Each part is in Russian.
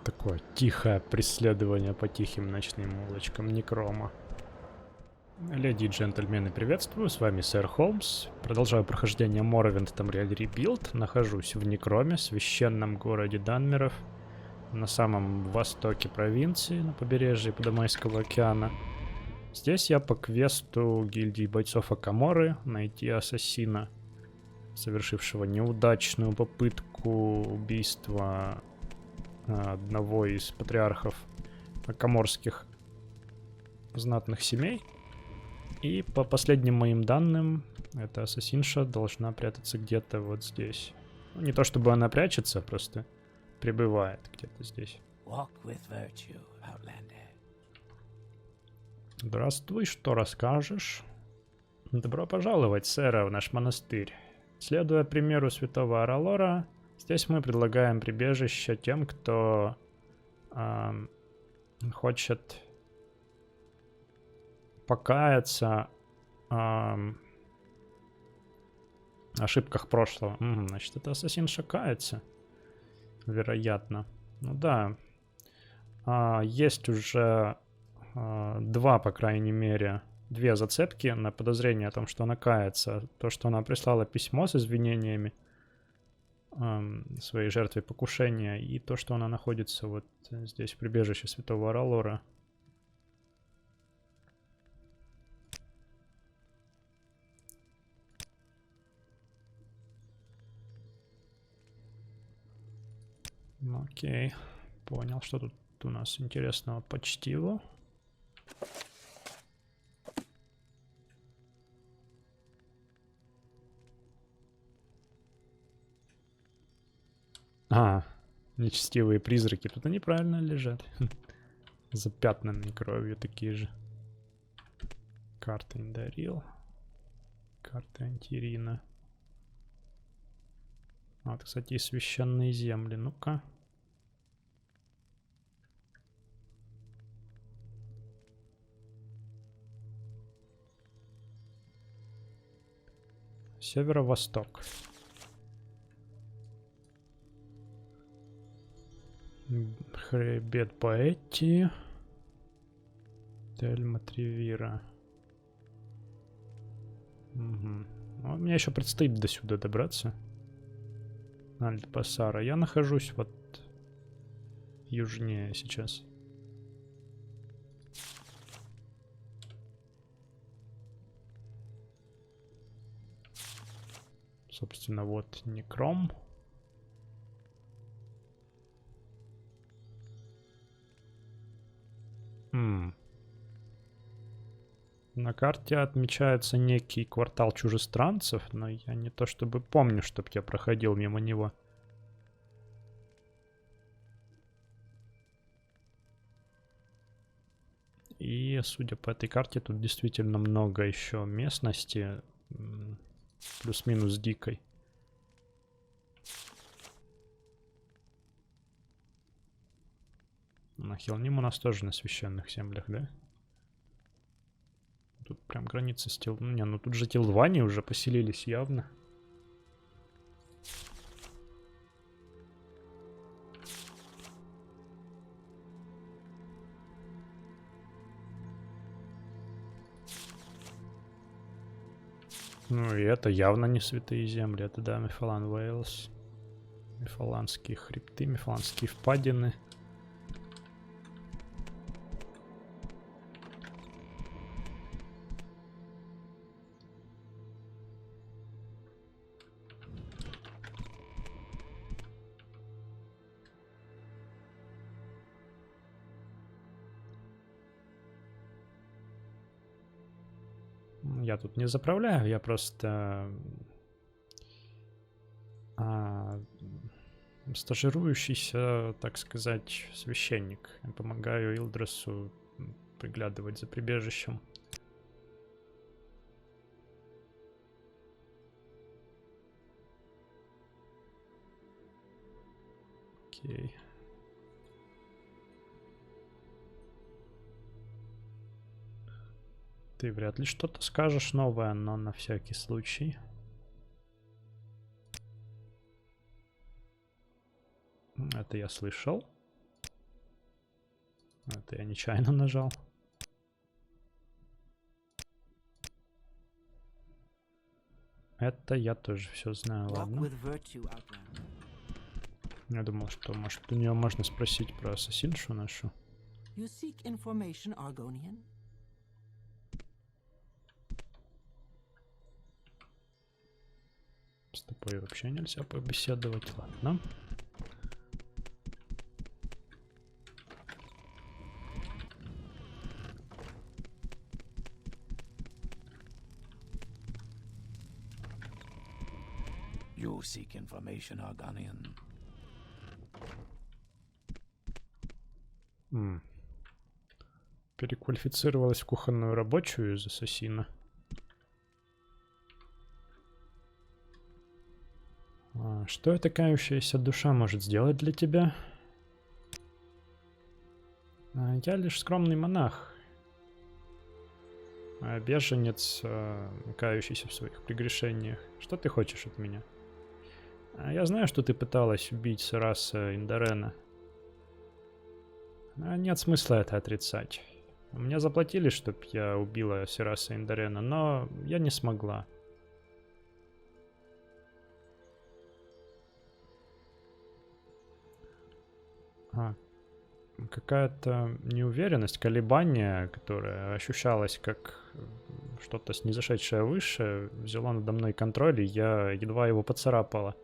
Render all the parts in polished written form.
Такое тихое преследование по тихим ночным улочкам Некрома. Леди и джентльмены, приветствую, с вами сэр Холмс. Продолжаю прохождение Morrowind Tamriel Rebuild. Нахожусь в Некроме, священном городе Данмеров, на самом востоке провинции, на побережье Подомайского океана. Здесь я по квесту гильдии бойцов Акаморы найти ассасина, совершившего неудачную попытку убийства одного из патриархов акаморских знатных семей. И по последним моим данным, эта ассасинша должна прятаться где-то вот здесь. Ну, не то чтобы она прячется, просто пребывает где-то здесь. Здравствуй, что расскажешь? Добро пожаловать, сэра, в наш монастырь. Следуя примеру святого Аралора, здесь мы предлагаем прибежище тем, кто хочет покаяться в ошибках прошлого. Значит, это ассасинша кается, вероятно. Ну да. Есть уже два, по крайней мере, две зацепки на подозрение о том, что она кается. То, что она прислала письмо с извинениями своей жертве покушения, и то, что она находится вот здесь в прибежище святого Аралора. Окей, понял, что тут у нас интересного по чтиву. Нечестивые призраки. Тут они правильно лежат. Запятнанные кровью такие же. Карта Индарил. Карта Антирина. Вот, кстати, и священные земли. Ну-ка. Северо-восток. Хребет Поэти. Тельма Тревира. Ну, мне еще предстоит до сюда добраться. Альт-Басара. Я нахожусь вот южнее сейчас. Собственно, вот Некром. На карте отмечается некий квартал чужестранцев, но я не то чтобы помню, чтоб я проходил мимо него. И, судя по этой карте, тут действительно много еще местности, плюс-минус дикой. На Хелним у нас тоже на священных землях, да? Тут прям граница с Тил... Не, ну тут же Тилвани уже поселились явно. Ну и это явно не святые земли. Это, да, Мефалан Вейлс. Мефаланские хребты, Мефаланские впадины. Я тут не заправляю, я просто стажирующийся, так сказать, священник. Я помогаю Илдресу приглядывать за прибежищем. Окей. Ты вряд ли что-то скажешь новое, но на всякий случай. Это я слышал. Это я нечаянно нажал. Это я тоже все знаю, ладно. Я думал, что, может, у нее можно спросить про ассасиншу нашу. You seek information, Argonian? С тобой вообще нельзя побеседовать, ладно. You seek information, Argonian. Переквалифицировалась в кухонную рабочую из ассасина. Что эта кающаяся душа может сделать для тебя? Я лишь скромный монах. Беженец, кающийся в своих прегрешениях. Что ты хочешь от меня? Я знаю, что ты пыталась убить Сираса Индерена. Нет смысла это отрицать. Мне заплатили, чтоб я убила Сираса Индерена, но я не смогла. Какая-то неуверенность, колебание, которое ощущалось как что-то снизошедшее выше, взяло надо мной контроль, и я едва его поцарапала.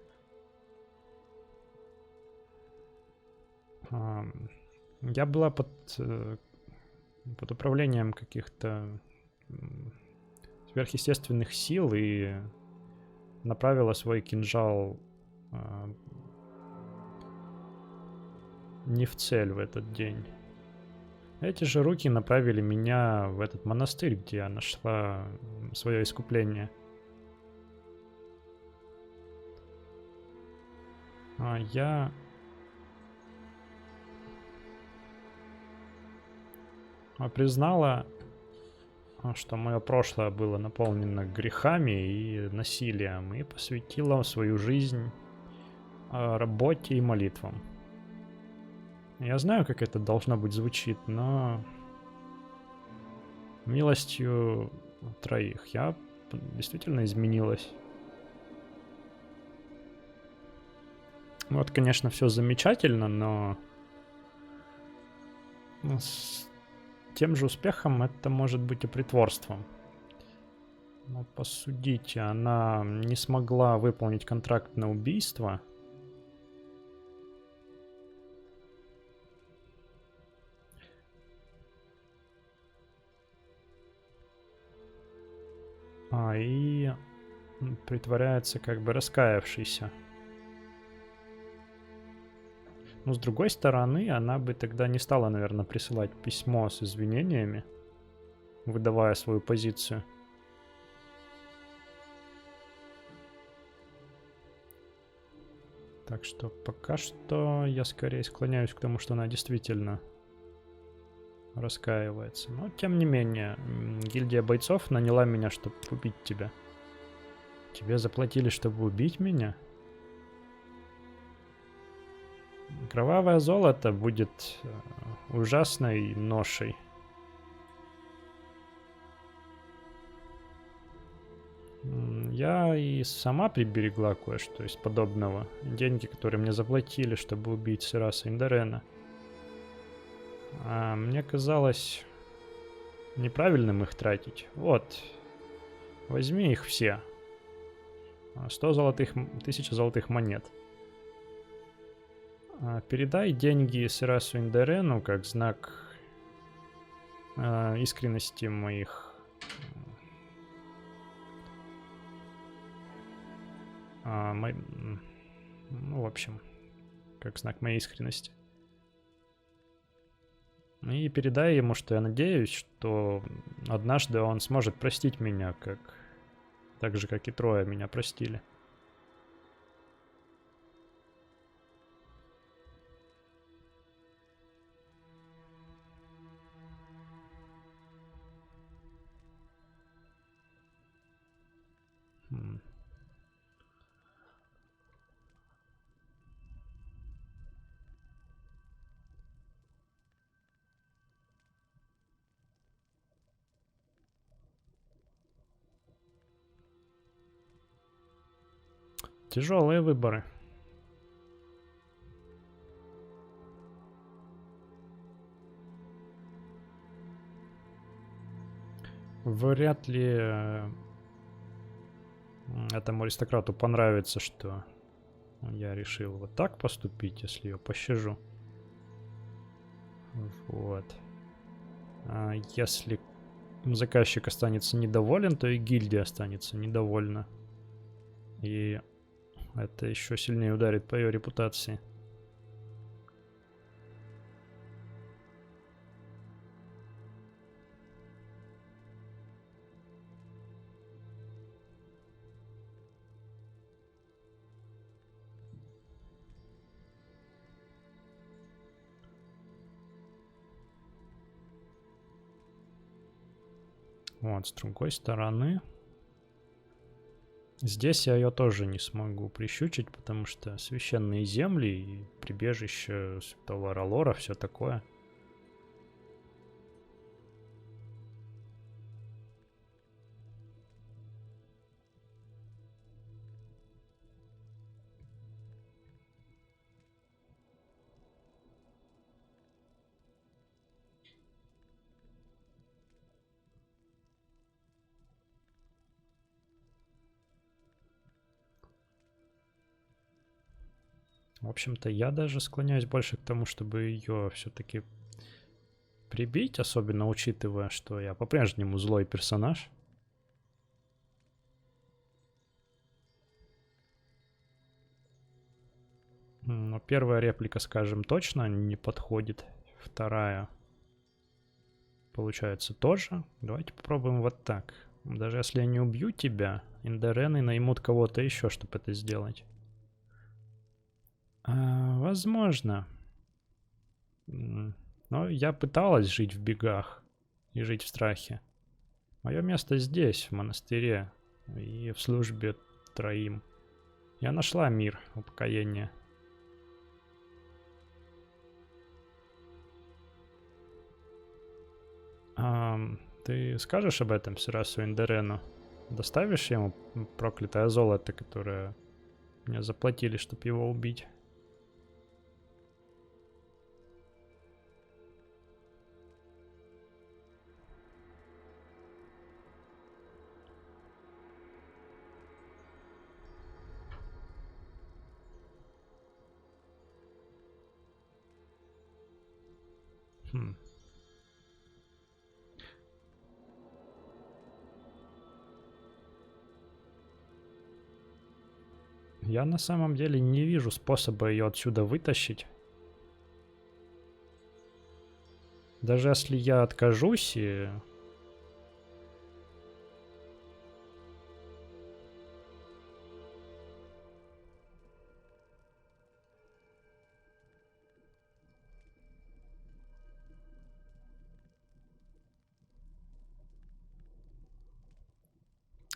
Я была под управлением каких-то сверхъестественных сил и направила свой кинжал не в цель в этот день. Эти же руки направили меня в этот монастырь, где я нашла свое искупление. Я признала, что мое прошлое было наполнено грехами и насилием, и посвятила свою жизнь работе и молитвам. Я знаю, как это должно быть звучит, но милостью троих я действительно изменилась. Вот, конечно, все замечательно, но с тем же успехом это может быть и притворством. Но посудите, она не смогла выполнить контракт на убийство. И притворяется как бы раскаявшийся. Но с другой стороны, она бы тогда не стала, наверное, присылать письмо с извинениями, выдавая свою позицию. Так что пока что я скорее склоняюсь к тому, что она действительно раскаивается. Но тем не менее, гильдия бойцов наняла меня, чтобы убить тебя. Тебе заплатили, чтобы убить меня? Кровавое золото будет ужасной ношей. Я и сама приберегла кое-что из подобного. Деньги, которые мне заплатили, чтобы убить Сираса Индерена. Мне казалось неправильным их тратить. Вот, возьми их все. 1000 золотых монет. Передай деньги Сирасу Индерену как знак искренности моих ну, в общем, как знак моей искренности. И передай ему, что я надеюсь, что однажды он сможет простить меня, так же, как и трое меня простили. Тяжелые выборы. Вряд ли этому аристократу понравится, что я решил вот так поступить, если ее пощажу. Вот. А если заказчик останется недоволен, то и гильдия останется недовольна. И это еще сильнее ударит по ее репутации. Вот, с другой стороны, здесь я ее тоже не смогу прищучить, потому что священные земли и прибежище святого Ролора, все такое. В общем-то, я даже склоняюсь больше к тому, чтобы ее все-таки прибить, особенно учитывая, что я по-прежнему злой персонаж. Но первая реплика, скажем, точно не подходит. Вторая, получается, тоже. Давайте попробуем вот так. Даже если я не убью тебя, Индерены наймут кого-то еще, чтобы это сделать. Возможно. Но я пыталась жить в бегах и жить в страхе. Мое место здесь, в монастыре и в службе троим. Я нашла мир, упокоение. Ты скажешь об этом Сирасу Индерену? Доставишь ему проклятое золото, которое мне заплатили, чтобы его убить? Хм. Я на самом деле не вижу способа ее отсюда вытащить. Даже если я откажусь и...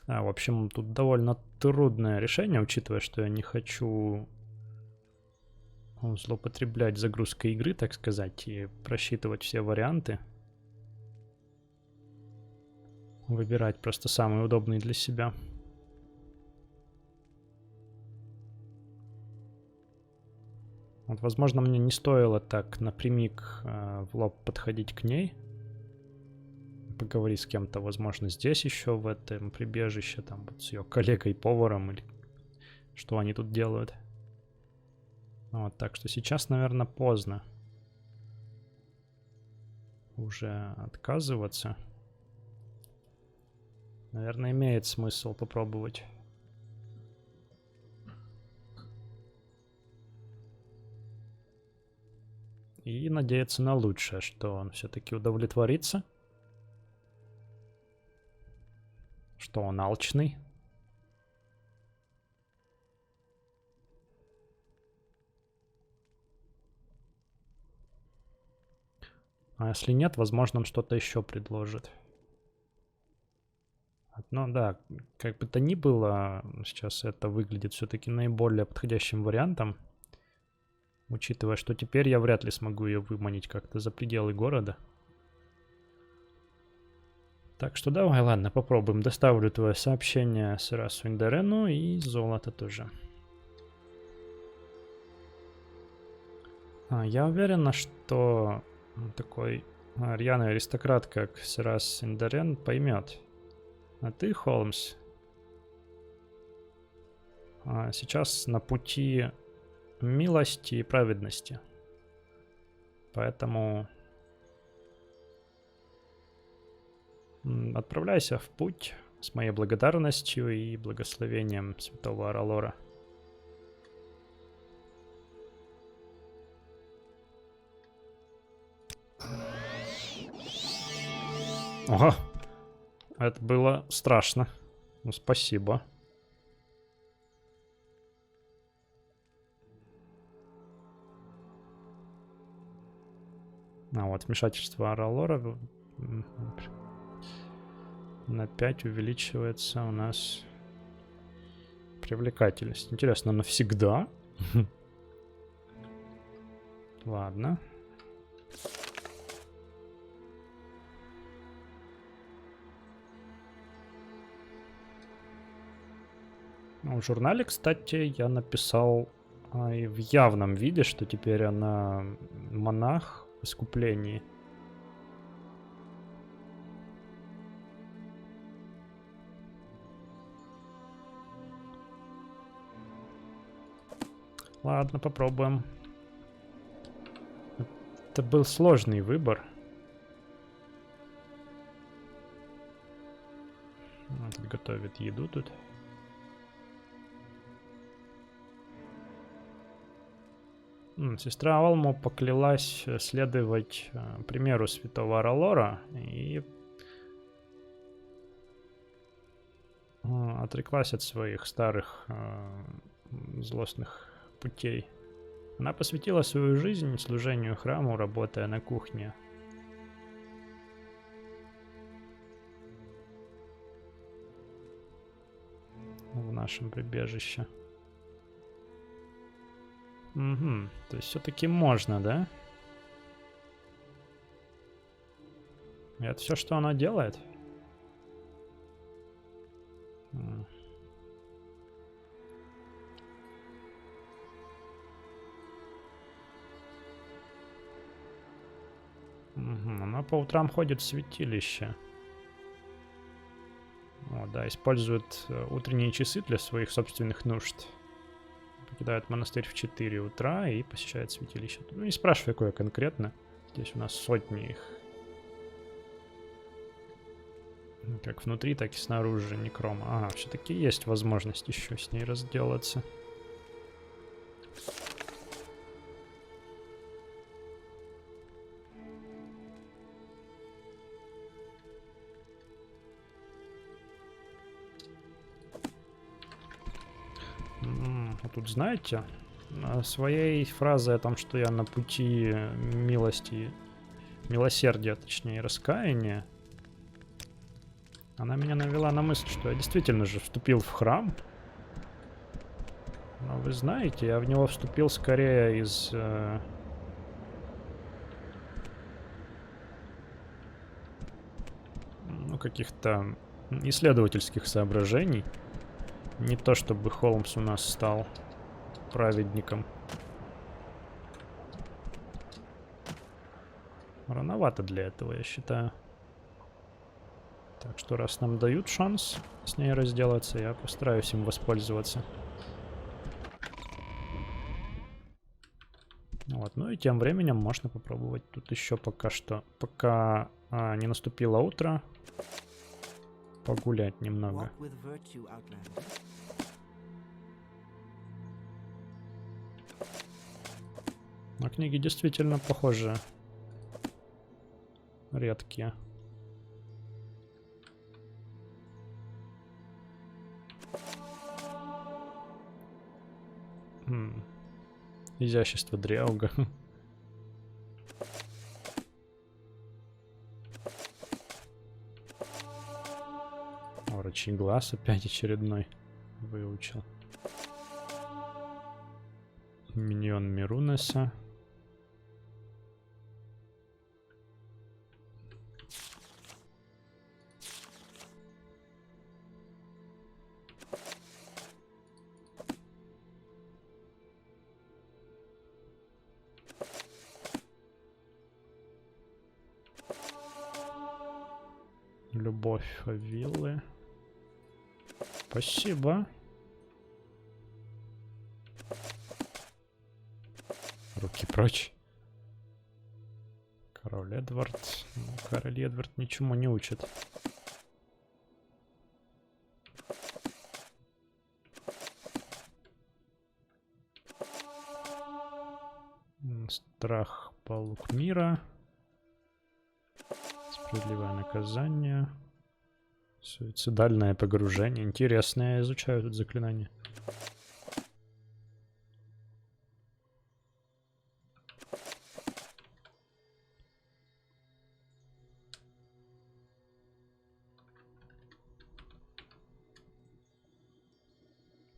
В общем, тут довольно трудное решение, учитывая, что я не хочу злоупотреблять загрузкой игры, так сказать, и просчитывать все варианты. Выбирать просто самый удобный для себя. Вот, возможно, мне не стоило так напрямик в лоб подходить к ней. Поговорить с кем-то, возможно, здесь еще, в этом прибежище, там вот с ее коллегой-поваром, или что они тут делают. Вот, так что сейчас, наверное, поздно уже отказываться. Наверное, имеет смысл попробовать. И надеяться на лучшее, что он все-таки удовлетворится. Что он алчный. А если нет, возможно, он что-то еще предложит. Ну да, как бы то ни было, сейчас это выглядит все-таки наиболее подходящим вариантом. Учитывая, что теперь я вряд ли смогу ее выманить как-то за пределы города. Так что давай, ладно, попробуем. Доставлю твое сообщение Сирасу Индерену и золото тоже. Я уверена, что такой рьяный аристократ, как Сирас Синдарен, поймет. А ты, Холмс, сейчас на пути милости и праведности. Поэтому отправляйся в путь с моей благодарностью и благословением святого Аралора. Ого, это было страшно. Ну, спасибо. Вот вмешательство Аралора на 5 увеличивается у нас привлекательность. Интересно, навсегда? Ладно. В журнале, кстати, я написал и в явном виде, что теперь она монах в искуплении. Ладно, попробуем. Это был сложный выбор. Вот, готовит еду тут. Сестра Олмо поклялась следовать примеру святого Аралора и отреклась от своих старых злостных путей. Она посвятила свою жизнь служению храму, работая на кухне. В нашем прибежище. Угу, то есть все-таки можно, да? И это все, что она делает? Она по утрам ходит в святилище. О, да, использует утренние часы для своих собственных нужд. Покидает монастырь в 4 утра и посещает святилище. Ну, не спрашивай, какое конкретно. Здесь у нас сотни их. Как внутри, так и снаружи некрома. Ага, все-таки есть возможность еще с ней разделаться. А тут, знаете, своей фразой о том, что я на пути милости, милосердия, точнее, раскаяния, она меня навела на мысль, что я действительно же вступил в храм. Но вы знаете, я в него вступил скорее из... ну, каких-то исследовательских соображений. Не то, чтобы Холмс у нас стал праведником. Рановато для этого, я считаю. Так что раз нам дают шанс с ней разделаться, я постараюсь им воспользоваться. Вот, ну и тем временем можно попробовать тут еще пока что, пока не наступило утро, погулять немного. Но книги действительно похожи, редкие. Изящество Дриауга. Орочий глаз опять очередной выучил. Миньон Мирунаса. Любовь Фавиллы. Спасибо. Руки прочь. Король Эдвард. Ну, король Эдвард ничему не учит. Страх полук мира. Справедливое наказание. Суицидальное погружение. Интересно, я изучаю тут заклинание.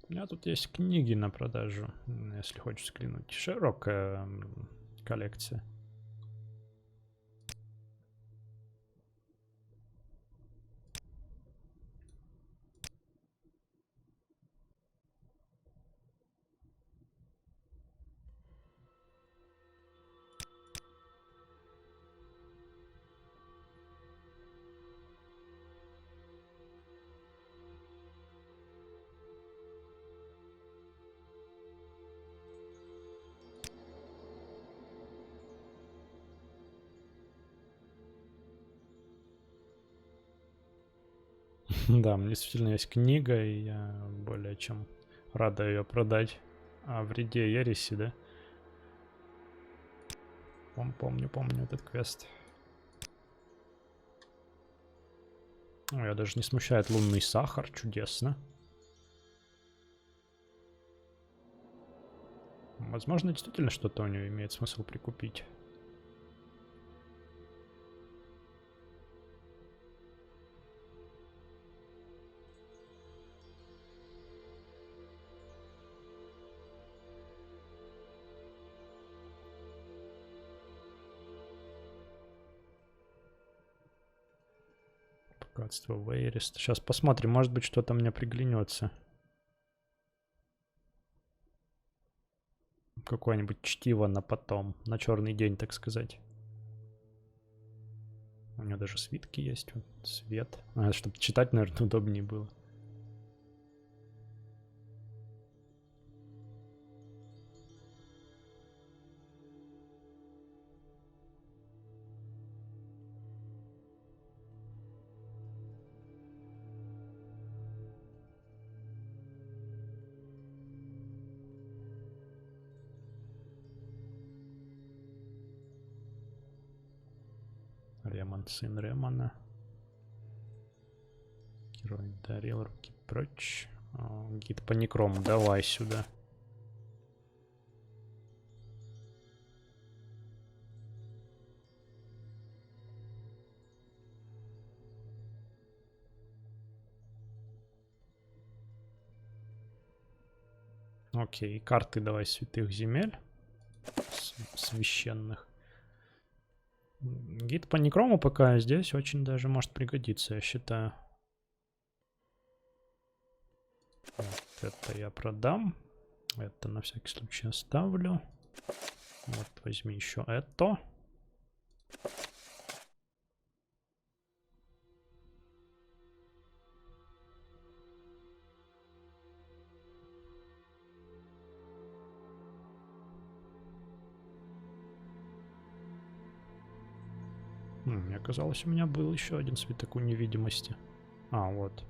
У меня тут есть книги на продажу, если хочешь взглянуть. Широкая коллекция. Да, у меня действительно есть книга, и я более чем рада ее продать. О вреде ереси, да? Помню этот квест. Я даже не смущает лунный сахар, чудесно. Возможно, действительно что-то у нее имеет смысл прикупить. Богатство Вейрест. Сейчас посмотрим, может быть, что-то мне приглянется. Какое-нибудь чтиво на потом, на черный день, так сказать. У нее даже свитки есть, вот, свет. Чтобы читать, наверное, удобнее было. Ремон, сын Ремона. Герой дарил, руки прочь. Гид по некрому, давай сюда. Окей, карты давай святых земель. Священных. Гид по некрому пока здесь очень даже может пригодиться, я считаю. Вот это я продам. Это на всякий случай оставлю. Вот, возьми еще это. Мне казалось, у меня был еще один свиток у невидимости. А, вот.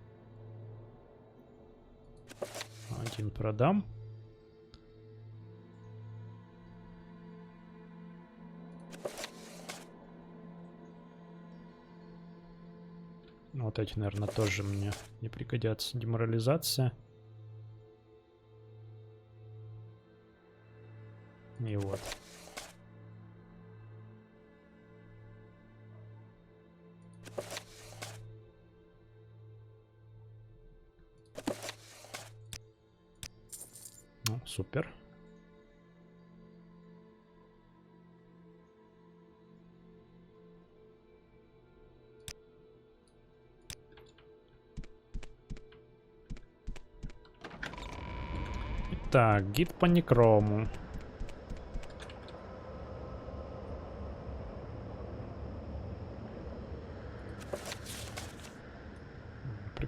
Один продам. Вот эти, наверное, тоже мне не пригодятся. Деморализация. И вот. Ну, супер. Итак, гид по некрому.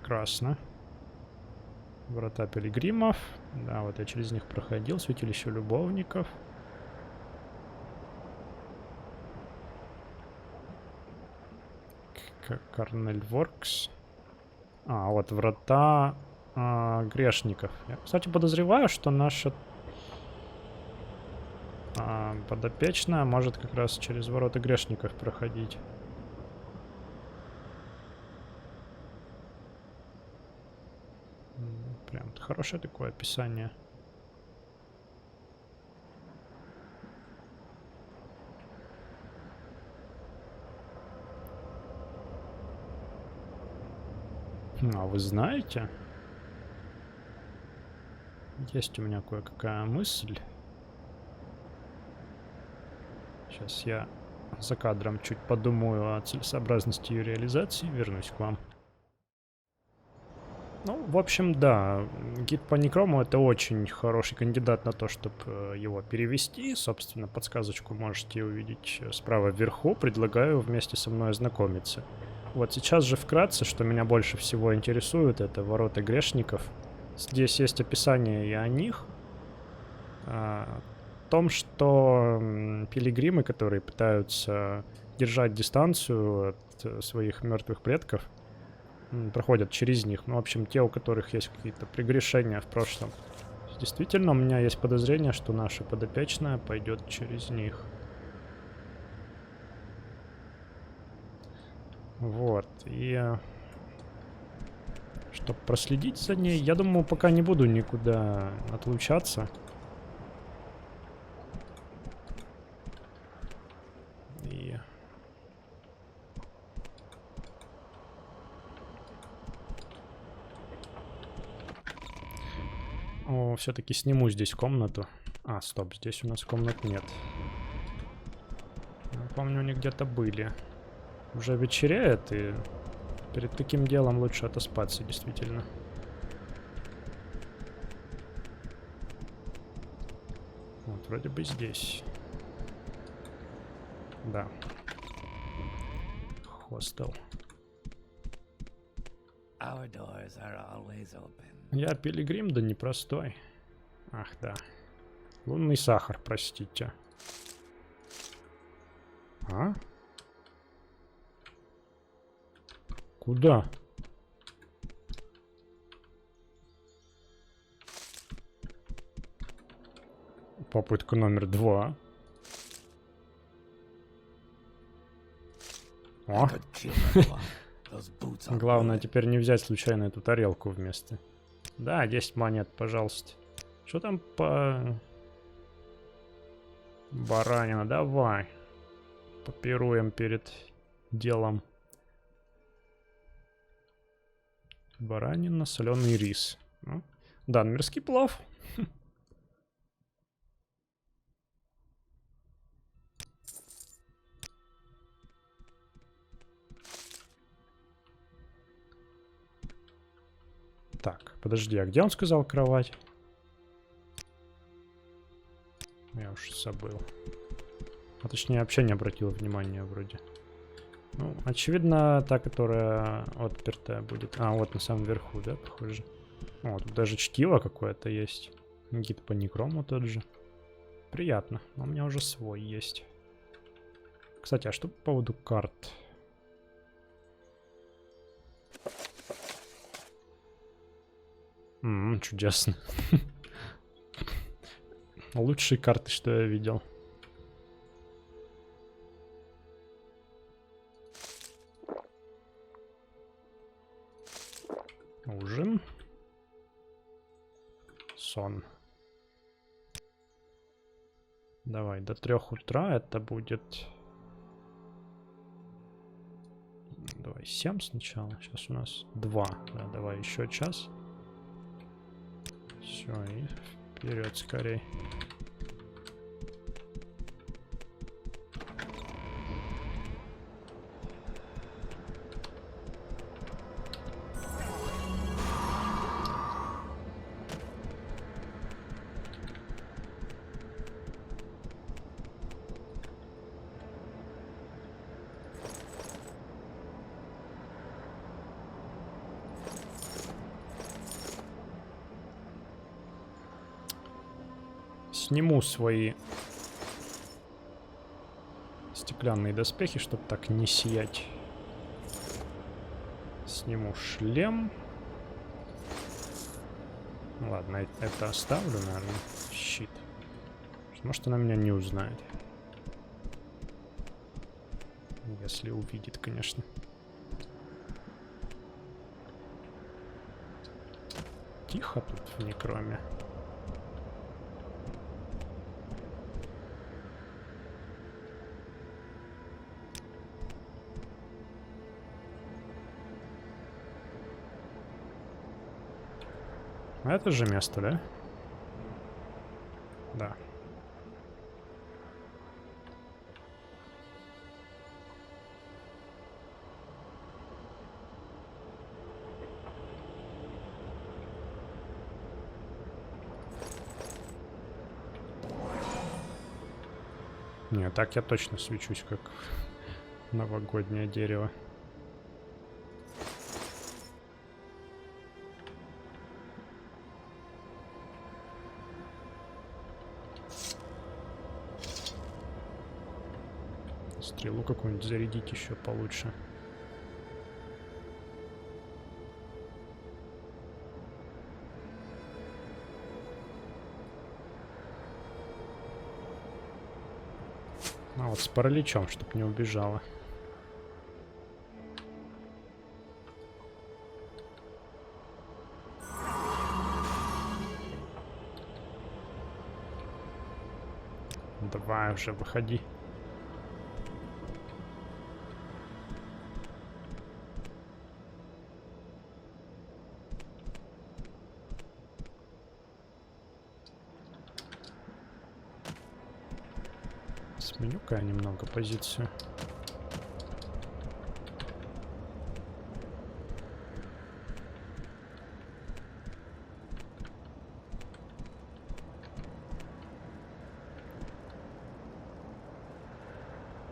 Прекрасно. Врата пилигримов. Да, вот я через них проходил. Святилище любовников. Карнель Воркс. А, вот врата грешников. Я, кстати, подозреваю, что наша подопечная может как раз через ворота грешников проходить. Прям хорошее такое описание. А вы знаете? Есть у меня кое-какая мысль. Сейчас я за кадром чуть подумаю о целесообразности ее реализации. Вернусь к вам. Ну, в общем, да. Гид по Некрому — это очень хороший кандидат на то, чтобы его перевести. Собственно, подсказочку можете увидеть справа вверху. Предлагаю вместе со мной ознакомиться. Вот сейчас же вкратце, что меня больше всего интересует, это ворота грешников. Здесь есть описание и о них. О том, что пилигримы, которые пытаются держать дистанцию от своих мертвых предков, проходят через них. Ну, в общем, те, у которых есть какие-то прегрешения в прошлом. Действительно, у меня есть подозрение, что наша подопечная пойдет через них. Вот, и чтобы проследить за ней, я думаю, пока не буду никуда отлучаться. И все-таки сниму здесь комнату. А, стоп, здесь у нас комнат нет. Я помню, они где-то были. Уже вечереет, и перед таким делом лучше отоспаться, действительно. Вот, вроде бы здесь. Да. Хостел. Я пилигрим, да непростой. Ах, да. Лунный сахар, простите. А? Куда? Попытка номер 2. О. Главное теперь не взять случайно эту тарелку вместо. Да, 10 монет, пожалуйста. Что там по... Баранина, давай. Попируем перед делом. Баранина, соленый рис. Ну, данмерский плов. Так, подожди, а где он сказал кровать? Я уж забыл. А точнее, вообще не обратил внимания вроде. Ну, очевидно, та, которая отпертая будет. А, вот на самом верху, да, похоже. О, тут даже чтиво какое-то есть. Гид по Некрому тот же. Приятно, но у меня уже свой есть. Кстати, а что по поводу карт? Чудесно. Лучшие карты, что я видел. Ужин. Сон. Давай, до 3 утра это будет... Давай 7 сначала. Сейчас у нас 2. Да, давай еще час. Все, и вперед скорей. Сниму свои стеклянные доспехи, чтобы так не сиять. Сниму шлем. Ладно, это оставлю, наверное. Щит. Может, она меня не узнает. Если увидит, конечно. Тихо тут в Некроме. А это же место, да? Да. Не, так я точно свечусь, как новогоднее дерево. Стрелу какую-нибудь зарядить еще получше. А вот с параличом, чтоб не убежала. Давай уже, выходи. Сменю-ка я немного позицию.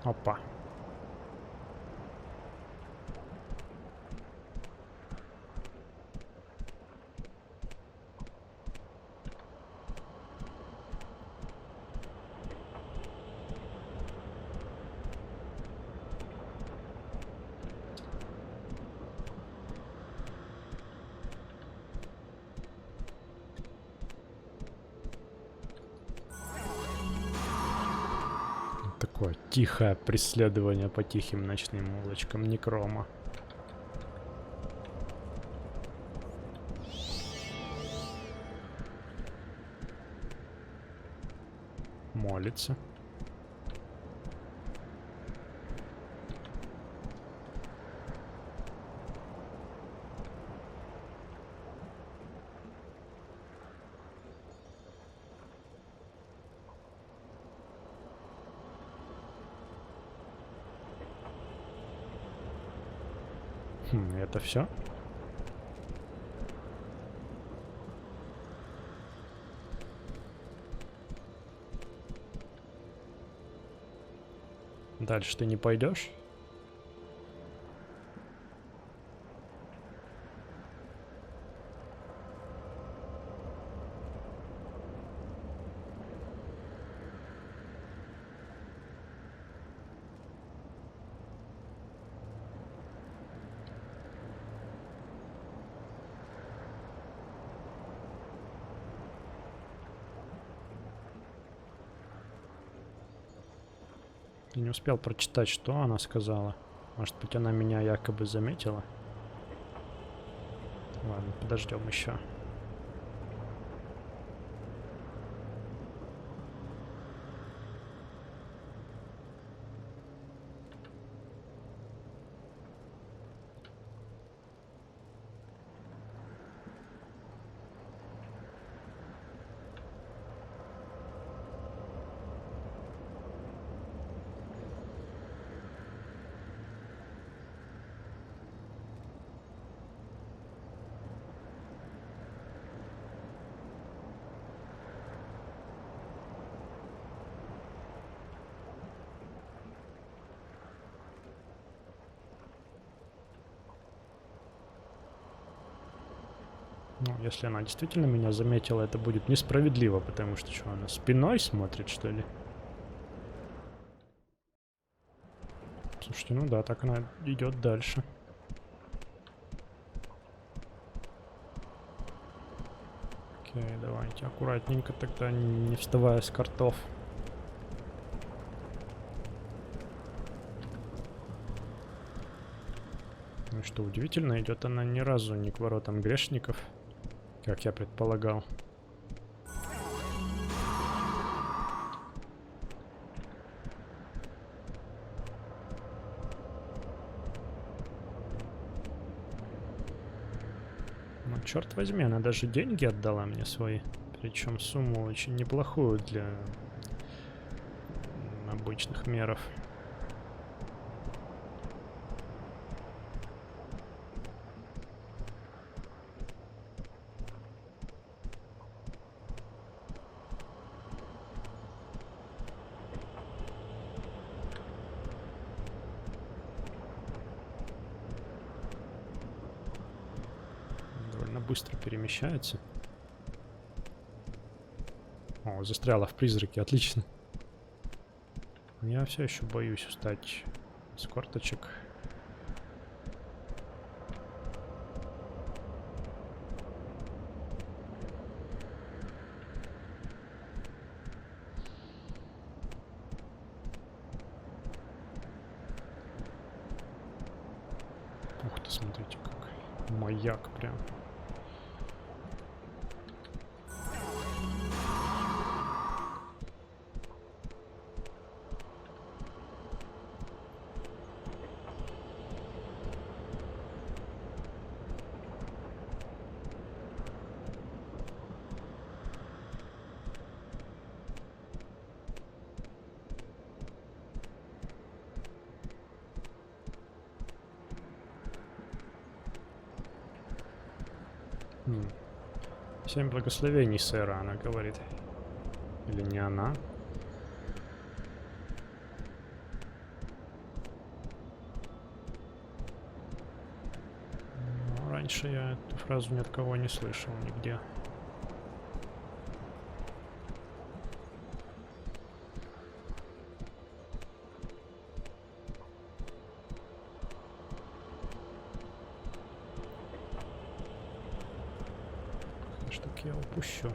Опа. Такое тихое преследование по тихим ночным улочкам Некрома. Молится. Это все? Дальше ты не пойдешь? Я не успел прочитать, что она сказала. Может быть, она меня якобы заметила? Ладно, подождем еще. Ну, если она действительно меня заметила, это будет несправедливо, потому что что, она спиной смотрит, что ли? Слушайте, ну да, так она идет дальше. Окей, давайте аккуратненько тогда, не вставая с картов. Ну что удивительно, идет она ни разу не к воротам грешников, как я предполагал. Ну, черт возьми, она даже деньги отдала мне свои. Причем сумму очень неплохую для обычных меров. Довольно быстро перемещается. О, застряла в призраке, отлично. Я все еще боюсь встать с корточек. Ух ты, смотрите, как маяк прям. Семь благословений, сэра, она говорит. Или не она? Ну, раньше я эту фразу ни от кого не слышал нигде. Что я упущу?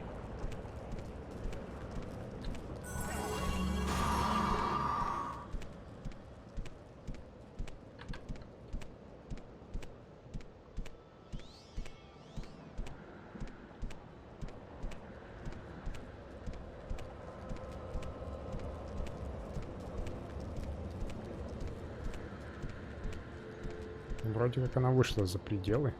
Вроде как она вышла за пределы.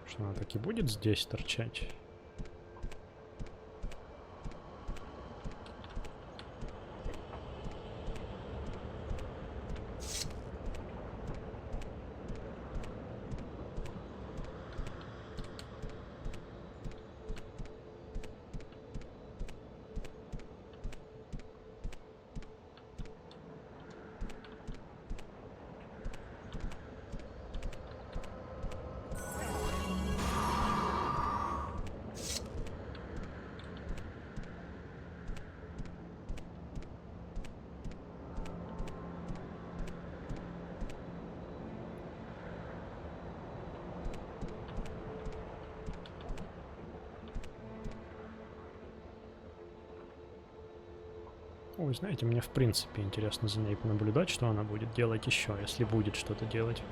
Что она так и будет здесь торчать? Ой, знаете, мне в принципе интересно за ней понаблюдать, что она будет делать еще, если будет что-то делать.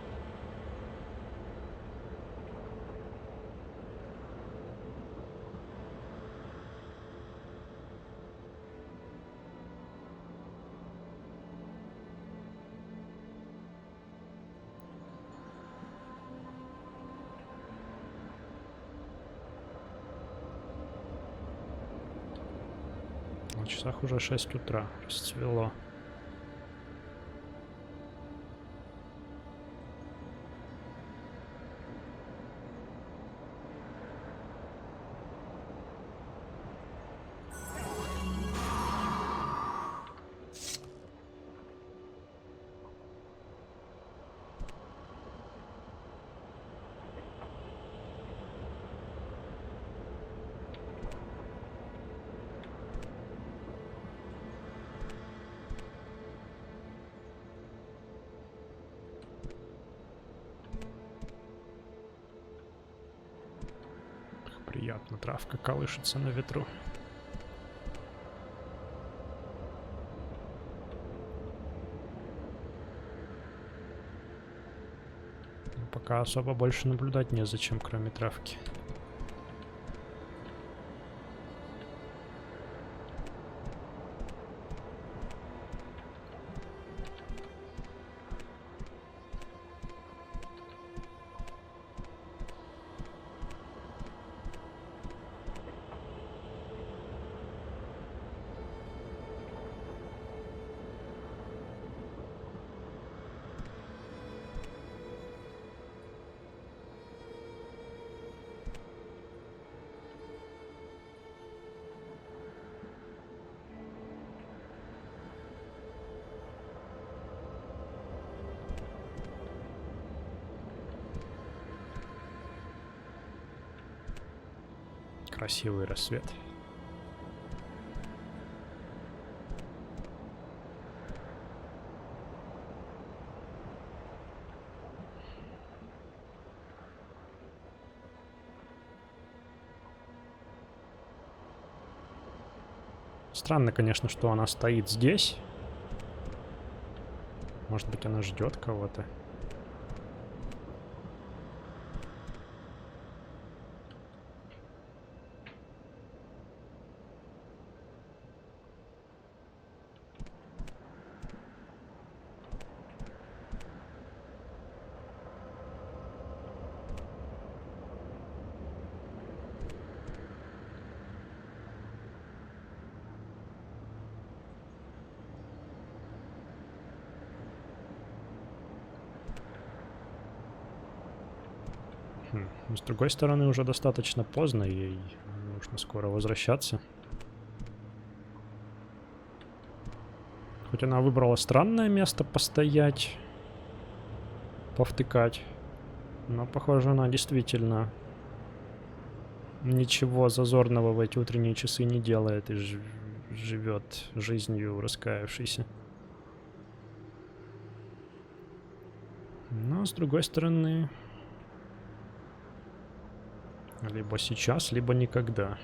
На часах уже 6 утра, расцвело. Приятно, травка колышется на ветру. Пока особо больше наблюдать незачем, кроме травки. Красивый рассвет. Странно, конечно, что она стоит здесь. Может быть, она ждет кого-то. Но с другой стороны, уже достаточно поздно, ей нужно скоро возвращаться. Хоть она выбрала странное место постоять, повтыкать, но, похоже, она действительно ничего зазорного в эти утренние часы не делает и живет жизнью раскаявшейся. Но, с другой стороны, либо сейчас, либо никогда.